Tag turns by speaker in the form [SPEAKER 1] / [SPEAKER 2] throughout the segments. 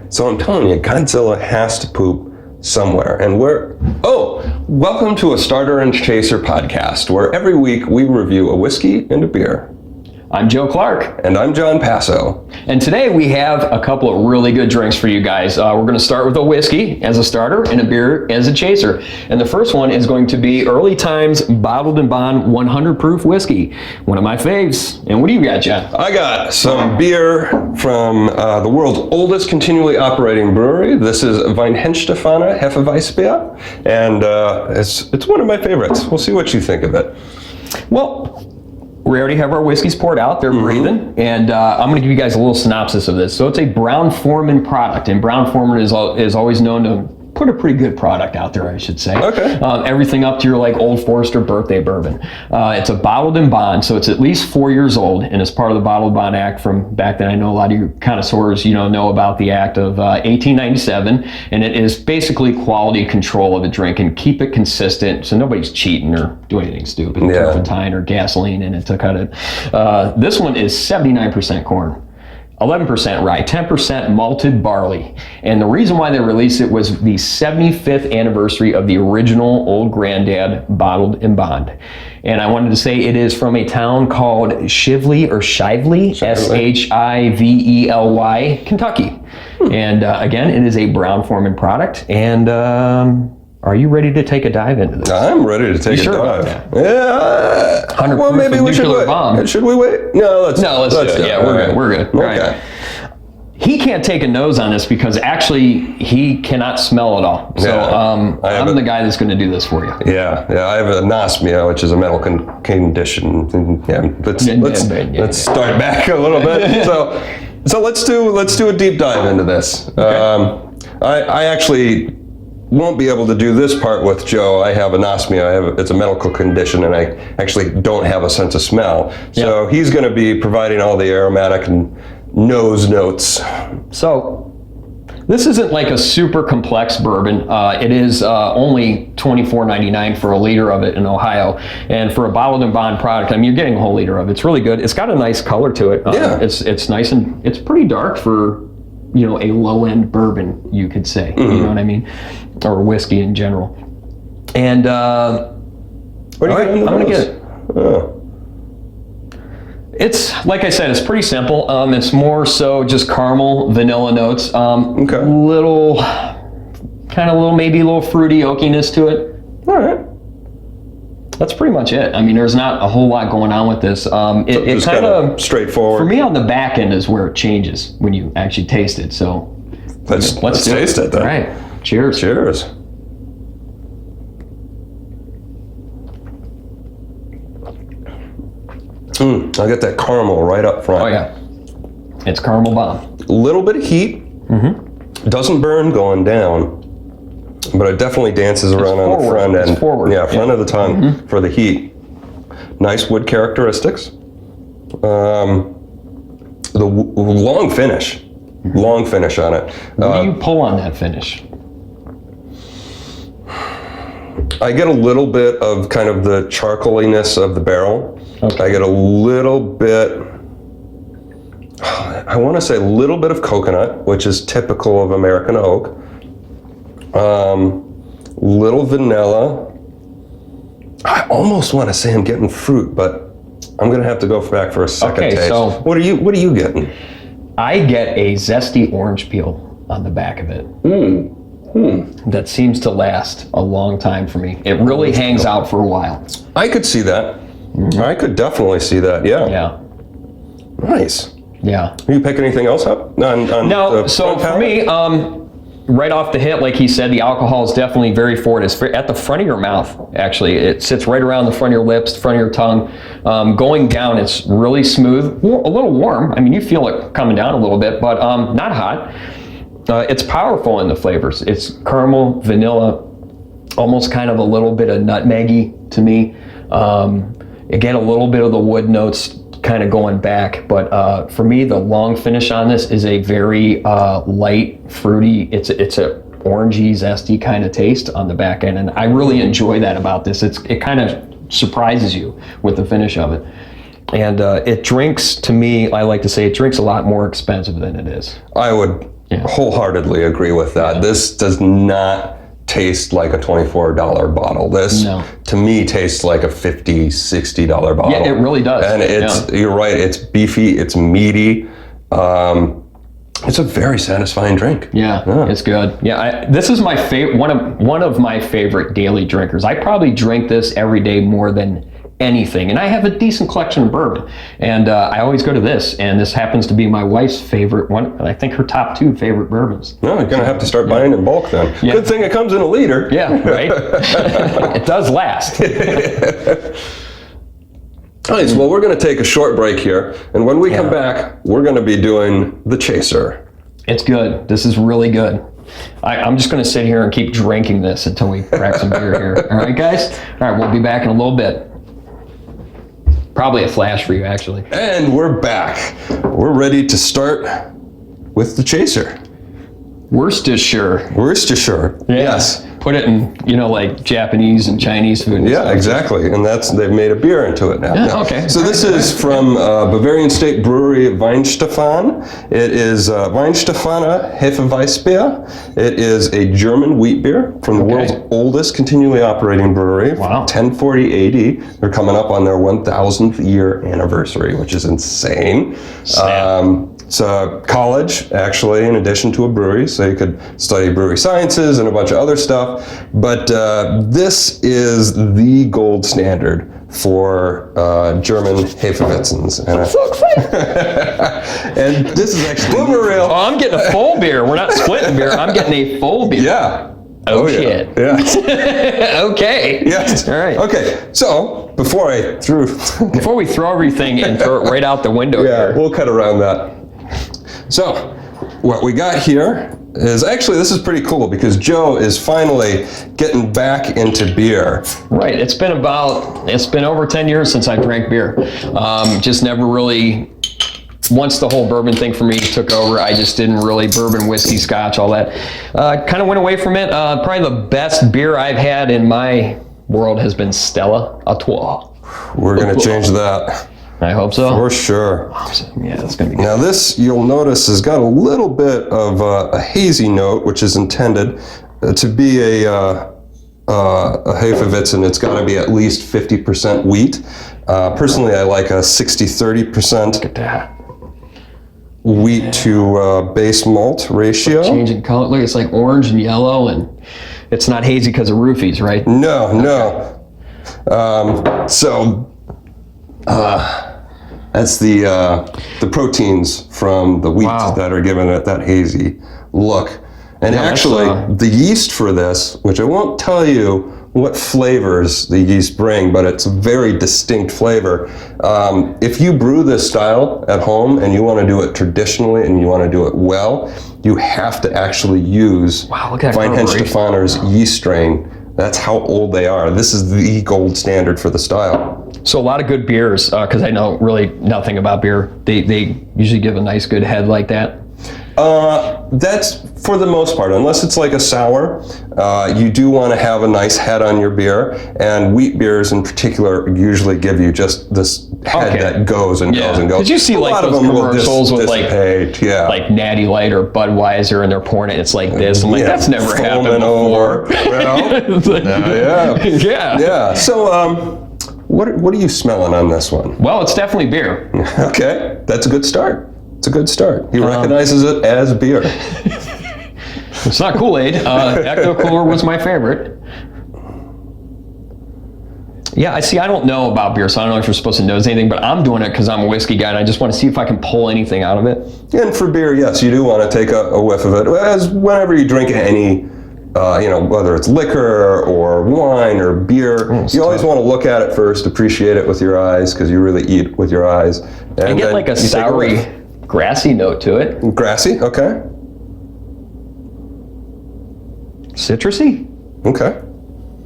[SPEAKER 1] So I'm telling you, Godzilla has to poop somewhere. And welcome to a Starter and Chaser podcast, where every week we review a whiskey and a beer.
[SPEAKER 2] I'm Joe Clarke.
[SPEAKER 1] And I'm Jon Passow.
[SPEAKER 2] And today we have a couple of really good drinks for you guys. We're going to start with a whiskey as a starter and a beer as a chaser. And the first one is going to be Early Times Bottled and Bond 100 Proof Whiskey. One of my faves. And what do you got, Jon?
[SPEAKER 1] I got some beer from the world's oldest continually operating brewery. This is Weihenstephaner Hefeweißbier. And it's one of my favorites. We'll see what you think of it.
[SPEAKER 2] Well, we already have our whiskeys poured out. They're breathing. And I'm going to give you guys a little synopsis of this. So it's a Brown-Forman product. And Brown-Forman is always known to put a pretty good product out there, I should say.
[SPEAKER 1] Okay.
[SPEAKER 2] Everything up to your like Old Forester birthday bourbon. It's a bottled and bond, so it's at least 4 years old, and it's part of the Bottled Bond Act from back then. I know a lot of you connoisseurs, know about the Act of 1897, and it is basically quality control of a drink and keep it consistent so nobody's cheating or doing anything stupid, turpentine or gasoline in it to cut it. This one is 79% corn. 11% rye, 10% malted barley. And the reason why they released it was the 75th anniversary of the original Old Grandad Bottled and Bond. And I wanted to say it is from a town called Shively, Shively, Kentucky. And again, it is a Brown-Forman product. And are you ready to take a dive into this?
[SPEAKER 1] I'm ready to take a dive.
[SPEAKER 2] Yeah. 100
[SPEAKER 1] well, maybe we should wait.
[SPEAKER 2] Bomb.
[SPEAKER 1] Should we wait? No, let's do it.
[SPEAKER 2] Yeah, we're good.
[SPEAKER 1] Okay.
[SPEAKER 2] Right. He can't take a nose on this because actually he cannot smell at all. So I'm the guy that's going to do this for you.
[SPEAKER 1] Yeah. I have anosmia, which is a mental condition. Yeah, let's start back a little bit. So let's do a deep dive into this. Okay. I actually won't be able to do this part with Joe. I have anosmia. It's a medical condition, and I actually don't have a sense of smell. So he's going to be providing all the aromatic and nose notes.
[SPEAKER 2] So this isn't like a super complex bourbon. It is only $24.99 for a liter of it in Ohio. And for a Bottled and Bond product, I mean, you're getting a whole liter of it. It's really good. It's got a nice color to it. It's nice, and it's pretty dark for a low-end bourbon, you could say. You know what I mean? Or whiskey in general. And I'm going to get it. It's, like I said, it's pretty simple. It's more so just caramel, vanilla notes. Maybe a little fruity oakiness to it.
[SPEAKER 1] All right.
[SPEAKER 2] That's pretty much it. I mean, there's not a whole lot going on with this. It kind of
[SPEAKER 1] straightforward.
[SPEAKER 2] For me, on the back end is where it changes when you actually taste it. So
[SPEAKER 1] let's taste it then.
[SPEAKER 2] All right. Cheers.
[SPEAKER 1] Cheers. I get that caramel right up front.
[SPEAKER 2] Oh yeah. It's caramel bomb.
[SPEAKER 1] A little bit of heat. Doesn't burn going down, but it definitely dances around on the front end. Front of the tongue for the heat. Nice wood characteristics. The long finish on it.
[SPEAKER 2] What do you pull on that finish?
[SPEAKER 1] I get a little bit of kind of the charcoaliness of the barrel. Okay. I get a little bit, I want to say a little bit of coconut, which is typical of American oak. Little vanilla. I almost want to say I'm getting fruit, but I'm going to have to go back for a second taste.
[SPEAKER 2] So
[SPEAKER 1] what are you getting?
[SPEAKER 2] I get a zesty orange peel on the back of it. That seems to last a long time for me. It really hangs out for a while.
[SPEAKER 1] I could see that. I could definitely see that. Yeah. Nice.
[SPEAKER 2] Yeah.
[SPEAKER 1] Are you picking anything else up?
[SPEAKER 2] No. So for me, right off the hit, like he said, the alcohol is definitely very forward. It's at the front of your mouth, actually. It sits right around the front of your lips, the front of your tongue. Going down, it's really smooth, a little warm. I mean, you feel it coming down a little bit, but not hot. It's powerful in the flavors. It's caramel, vanilla, almost kind of a little bit of nutmeggy to me. Again, a little bit of the wood notes kind of going back, but for me, the long finish on this is a very light, fruity, it's a orangey, zesty kind of taste on the back end, and I really enjoy that about this. It kind of surprises you with the finish of it. And it drinks, to me, I like to say it drinks a lot more expensive than it is.
[SPEAKER 1] I would wholeheartedly agree with that. This does not taste like a $24 bottle. This, to me, tastes like a $50, $60 bottle.
[SPEAKER 2] Yeah, it really does.
[SPEAKER 1] And you're right, it's beefy, it's meaty. It's a very satisfying drink.
[SPEAKER 2] Yeah, it's good. Yeah, this is my favorite, one of my favorite daily drinkers. I probably drink this every day more than anything, and I have a decent collection of bourbon, and I always go to this, and this happens to be my wife's favorite one. I think her top 2 favorite bourbons.
[SPEAKER 1] No, you're gonna have to start buying in bulk then. Yeah. Good thing it comes in a liter.
[SPEAKER 2] Yeah, right. It does last.
[SPEAKER 1] All right, so well, we're going to take a short break here, and when we come back, we're going to be doing the Chaser.
[SPEAKER 2] It's good. This is really good. I'm just going to sit here and keep drinking this until we crack some beer here. All right, guys? All right, we'll be back in a little bit. Probably a flash for you, actually.
[SPEAKER 1] And we're back. We're ready to start with the Chaser.
[SPEAKER 2] Worcestershire.
[SPEAKER 1] Worcestershire, yes.
[SPEAKER 2] Put it in, like Japanese and Chinese food. And stuff.
[SPEAKER 1] Exactly. And they've made a beer into it now.
[SPEAKER 2] Yeah, okay.
[SPEAKER 1] So this is from Bavarian State Brewery Weihenstephaner. It is Weihenstephaner Hefeweißbier. It is a German wheat beer from the world's oldest continually operating brewery.
[SPEAKER 2] Wow.
[SPEAKER 1] 1040 AD. They're coming up on their 1,000th year anniversary, which is insane. It's a college, actually, in addition to a brewery, so you could study brewery sciences and a bunch of other stuff. But this is the gold standard for German Hefeweizens.
[SPEAKER 2] I'm so excited.
[SPEAKER 1] And this is actually
[SPEAKER 2] real. Oh, I'm getting a full beer. We're not splitting beer. I'm getting a full beer.
[SPEAKER 1] Yeah.
[SPEAKER 2] Oh shit.
[SPEAKER 1] Yeah.
[SPEAKER 2] Okay.
[SPEAKER 1] Yes.
[SPEAKER 2] All right.
[SPEAKER 1] Okay. So before
[SPEAKER 2] we throw everything and throw it right out the window here.
[SPEAKER 1] We'll cut around that. So what we got here is actually, this is pretty cool because Joe is finally getting back into beer.
[SPEAKER 2] Right. It's been over 10 years since I drank beer. Just never really. Once the whole bourbon thing for me took over, I just didn't really bourbon, whiskey, scotch, all that. Kind of went away from it. Probably the best beer I've had in my world has been Stella Artois.
[SPEAKER 1] We're going to change that.
[SPEAKER 2] I hope so.
[SPEAKER 1] For sure.
[SPEAKER 2] Yeah, that's going to be good.
[SPEAKER 1] Now this, you'll notice, has got a little bit of a hazy note, which is intended to be a Hefeweizen. It's got to be at least 50% wheat. Personally, I like a 60-30%.
[SPEAKER 2] Look at that.
[SPEAKER 1] Wheat to base malt ratio.
[SPEAKER 2] Changing color. Look, it's like orange and yellow, and it's not hazy because of roofies, right?
[SPEAKER 1] No, no. That's the proteins from the wheat that are giving it that hazy look. And actually, the yeast for this, which I won't tell you what flavors the yeast bring, but it's a very distinct flavor. If you brew this style at home and you want to do it traditionally and you want to do it well, you have to actually use Weihenstephaner's yeast strain. That's how old they are. This is the gold standard for the style.
[SPEAKER 2] So a lot of good beers, because I know really nothing about beer, they usually give a nice good head like that.
[SPEAKER 1] That's for the most part, unless it's like a sour, you do want to have a nice head on your beer, and wheat beers in particular usually give you just this head that goes and goes and goes.
[SPEAKER 2] Did you see like those commercials with like Natty Light or Budweiser, and they're pouring it, it's like this. I'm like, that's never happened before.
[SPEAKER 1] Yeah. So, what are you smelling on this one?
[SPEAKER 2] Well, it's definitely beer.
[SPEAKER 1] Okay, that's a good start. It's a good start. He recognizes it as beer.
[SPEAKER 2] It's not Kool-Aid. Ecto Cooler was my favorite. Yeah, I don't know about beer, so I don't know if you're supposed to know anything, but I'm doing it because I'm a whiskey guy, and I just want to see if I can pull anything out of it.
[SPEAKER 1] And for beer, yes, you do want to take a whiff of it. As whenever you drink any, whether it's liquor or wine or beer, you always want to look at it first, appreciate it with your eyes, because you really eat with your eyes. And
[SPEAKER 2] I get like a soury, grassy note to it.
[SPEAKER 1] Grassy, okay.
[SPEAKER 2] Citrusy?
[SPEAKER 1] Okay.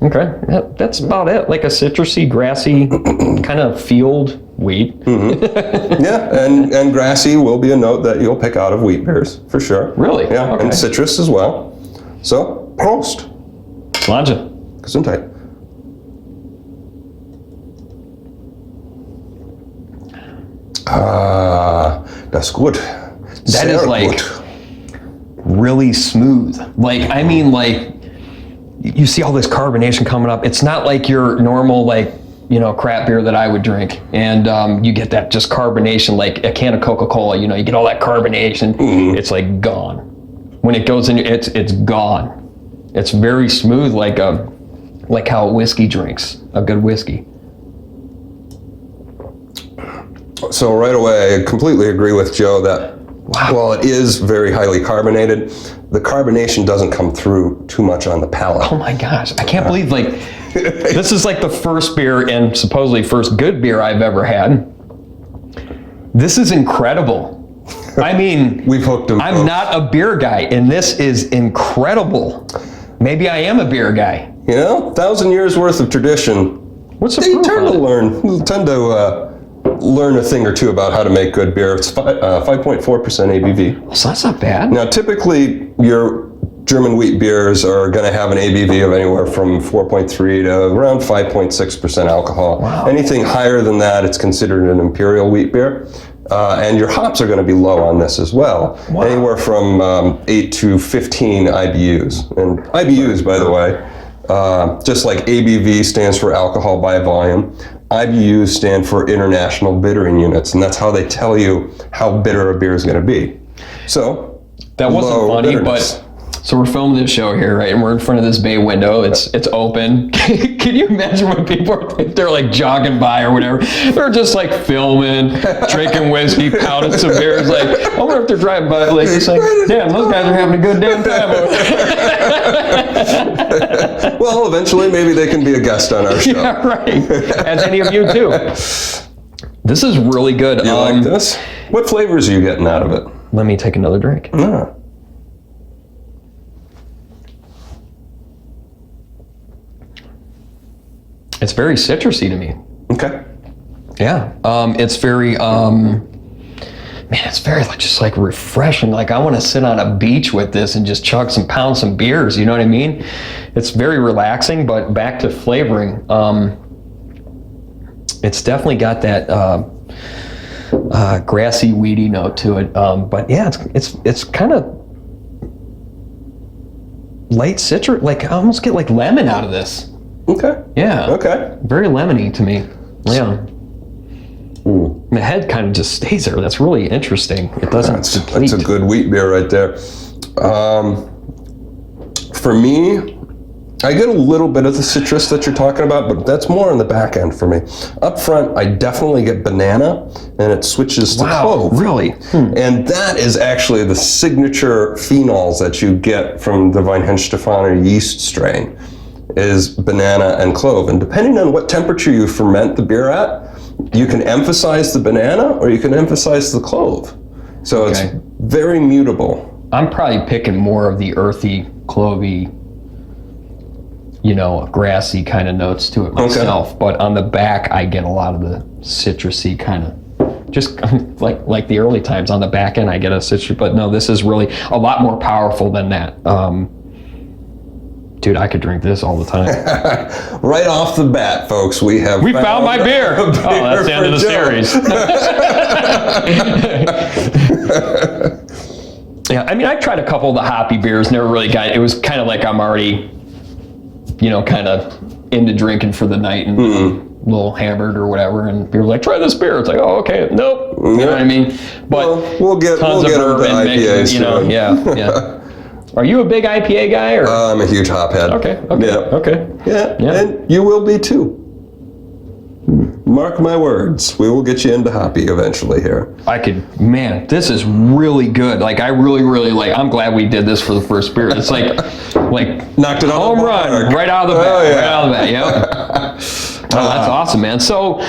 [SPEAKER 2] Okay, that's about it. Like a citrusy, grassy kind of field wheat.
[SPEAKER 1] Mm-hmm. Yeah, and grassy will be a note that you'll pick out of wheat beers, for sure.
[SPEAKER 2] Really?
[SPEAKER 1] Yeah, and citrus as well. So, Prost.
[SPEAKER 2] Slanja.
[SPEAKER 1] Gesundheit. Das ist gut.
[SPEAKER 2] That is like, really smooth. Like, I mean, like, you see all this carbonation coming up. It's not like your normal, like, you know, crap beer that I would drink. And you get that just carbonation, like a can of Coca-Cola, you know, you get all that carbonation. It's like gone. When it goes in, it's gone. It's very smooth, like how whiskey drinks, a good whiskey.
[SPEAKER 1] So right away, I completely agree with Joe that while it is very highly carbonated, the carbonation doesn't come through too much on the palate.
[SPEAKER 2] Oh my gosh, I can't believe, like, this is like the first beer and supposedly first good beer I've ever had. This is incredible. I mean,
[SPEAKER 1] we've hooked him.
[SPEAKER 2] I'm not a beer guy, and this is incredible. Maybe I am a beer guy.
[SPEAKER 1] You know, 1,000 years worth of tradition.
[SPEAKER 2] What's the
[SPEAKER 1] They
[SPEAKER 2] proof
[SPEAKER 1] tend
[SPEAKER 2] on
[SPEAKER 1] to
[SPEAKER 2] it?
[SPEAKER 1] learn a thing or two about how to make good beer. It's 5.4% ABV.
[SPEAKER 2] So that's not bad.
[SPEAKER 1] Now, typically, your German wheat beers are going to have an ABV of anywhere from 4.3 to around 5.6% alcohol.
[SPEAKER 2] Wow.
[SPEAKER 1] Anything higher than that, it's considered an imperial wheat beer. And your hops are going to be low on this as well.
[SPEAKER 2] Wow.
[SPEAKER 1] Anywhere from 8 to 15 IBUs. And IBUs, by the way, just like ABV stands for alcohol by volume, IBUs stand for International Bittering Units, and that's how they tell you how bitter a beer is going to be. So
[SPEAKER 2] That wasn't
[SPEAKER 1] low
[SPEAKER 2] funny,
[SPEAKER 1] bitterness.
[SPEAKER 2] but so we're filming this show here, right? And we're in front of this bay window. It's open. Can you imagine when people are, if they're like jogging by or whatever? They're just like filming, drinking whiskey, pounding some beers. Like, I wonder if they're driving by, like, just like, damn, those guys are having a good damn time.
[SPEAKER 1] Well, eventually maybe they can be a guest on our show.
[SPEAKER 2] Yeah, right. As any of you too. This is really good.
[SPEAKER 1] You like this? What flavors are you getting out of it?
[SPEAKER 2] Let me take another drink.
[SPEAKER 1] Ah.
[SPEAKER 2] It's very citrusy to me.
[SPEAKER 1] Okay.
[SPEAKER 2] Yeah. It's very, man, it's very just like refreshing. Like, I want to sit on a beach with this and just chug some, pound some beers. You know what I mean? It's very relaxing, but back to flavoring. It's definitely got that grassy, weedy note to it. But yeah, it's kind of light citrus. Like, I almost get like lemon out of this.
[SPEAKER 1] Okay.
[SPEAKER 2] Yeah.
[SPEAKER 1] Okay.
[SPEAKER 2] Very lemony to me. Yeah.
[SPEAKER 1] Ooh.
[SPEAKER 2] The head kind of just stays there. That's really interesting. It doesn't deplete.
[SPEAKER 1] That's a good wheat beer right there. For me, I get a little bit of the citrus that you're talking about, but that's more on the back end for me. Up front, I definitely get banana, and it switches to clove.
[SPEAKER 2] Really?
[SPEAKER 1] And that is actually the signature phenols that you get from the Weihenstephaner yeast strain, is banana and clove. And depending on what temperature you ferment the beer at, you can emphasize the banana or you can emphasize the clove. So it's very mutable.
[SPEAKER 2] I'm probably picking more of the earthy, clovey, you know, grassy kind of notes to it myself. But on the back, I get a lot of the citrusy kind of, just like the early times. On the back end, I get a citrus. But no, this is really a lot more powerful than that. Dude, I could drink this all the time.
[SPEAKER 1] Right off the bat, folks, we
[SPEAKER 2] found my beer. Oh, that's the end of the series. Yeah, I mean, I tried a couple of the hoppy beers, never really got it. It was kind of like I'm already, you know, kind of into drinking for the night and a little hammered or whatever. And people were like, try this beer. It's like, oh, okay, nope. You know what I mean? But
[SPEAKER 1] we'll get
[SPEAKER 2] tons of bourbon,
[SPEAKER 1] IPAs,
[SPEAKER 2] you know, yeah. Are you a big IPA guy? Or?
[SPEAKER 1] I'm a huge hophead.
[SPEAKER 2] Okay.
[SPEAKER 1] Yeah, and you will be too. Mark my words, we will get you into hoppy eventually here.
[SPEAKER 2] Man, this is really good. Like, I really like, I'm glad we did this for the first beer. It's like
[SPEAKER 1] knocked it
[SPEAKER 2] home run, right out of the bat, right out of the bat, yep. Oh, that's awesome, man. So,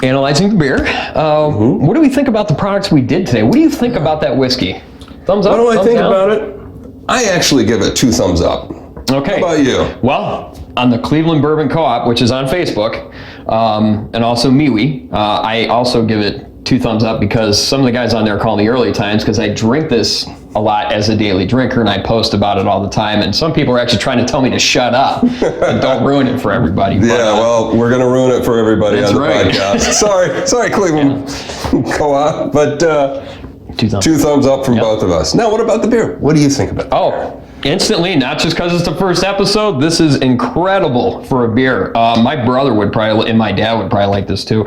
[SPEAKER 2] analyzing the beer, what do we think about the products we did today? What do you think about that whiskey? Thumbs up?
[SPEAKER 1] What do I think
[SPEAKER 2] down?
[SPEAKER 1] about it? I actually give it 2 thumbs up.
[SPEAKER 2] Okay.
[SPEAKER 1] How about you?
[SPEAKER 2] Well, on the Cleveland Bourbon Co-op, which is on Facebook, and also MeWe, I also give it 2 thumbs up because some of the guys on there call me early times because I drink this a lot as a daily drinker and I post about it all the time. And some people are actually trying to tell me to shut up and don't ruin it for everybody.
[SPEAKER 1] Yeah, well, we're going to ruin it for everybody on the podcast. Sorry, Cleveland Co-op, but Two thumbs up from both of us. Now, what about the beer? What do you think about it?
[SPEAKER 2] Oh, instantly, not just because it's the first episode. This is incredible for a beer. My brother would probably, and my dad would probably like this too.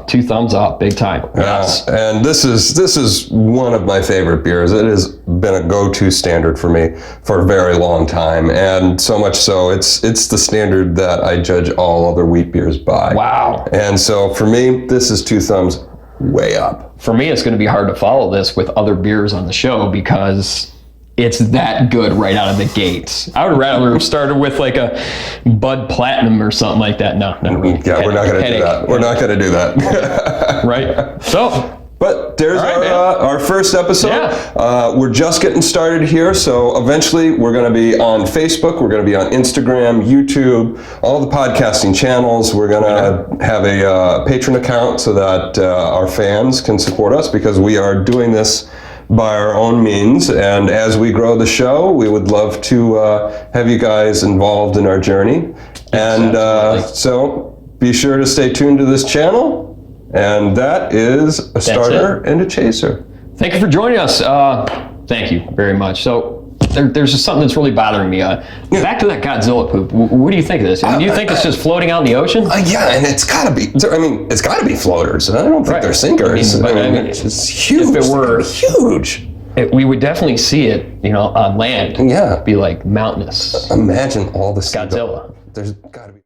[SPEAKER 2] 2 thumbs up, big time. Yes.
[SPEAKER 1] And this is one of my favorite beers. It has been a go-to standard for me for a very long time, and so much so it's the standard that I judge all other wheat beers by.
[SPEAKER 2] Wow.
[SPEAKER 1] And so for me, this is 2 thumbs way up.
[SPEAKER 2] For me, it's going to be hard to follow this with other beers on the show because it's that good right out of the gates. I would rather have started with like a Bud Platinum or something like that. No.
[SPEAKER 1] Yeah, we're not going to do that. We're not going to do that.
[SPEAKER 2] Right. So.
[SPEAKER 1] But there's our first episode.
[SPEAKER 2] Yeah.
[SPEAKER 1] We're just getting started here, so eventually we're going to be on Facebook, we're going to be on Instagram, YouTube, all the podcasting channels. We're going to have a patron account so that our fans can support us, because we are doing this by our own means. And as we grow the show, we would love to have you guys involved in our journey. And so be sure to stay tuned to this channel. And that is a starter and a chaser.
[SPEAKER 2] Thank you for joining us. Thank you very much. So there's just something that's really bothering me. Back to that Godzilla poop. What do you think of this? Do you think it's just floating out in the ocean?
[SPEAKER 1] Yeah, and it's got to be. I mean, it's got to be floaters. I don't think they're sinkers. I mean, it's huge.
[SPEAKER 2] If it were
[SPEAKER 1] huge,
[SPEAKER 2] we would definitely see it, on land.
[SPEAKER 1] Yeah,
[SPEAKER 2] Be like mountainous.
[SPEAKER 1] Imagine all the
[SPEAKER 2] Godzilla.
[SPEAKER 1] There's got to be.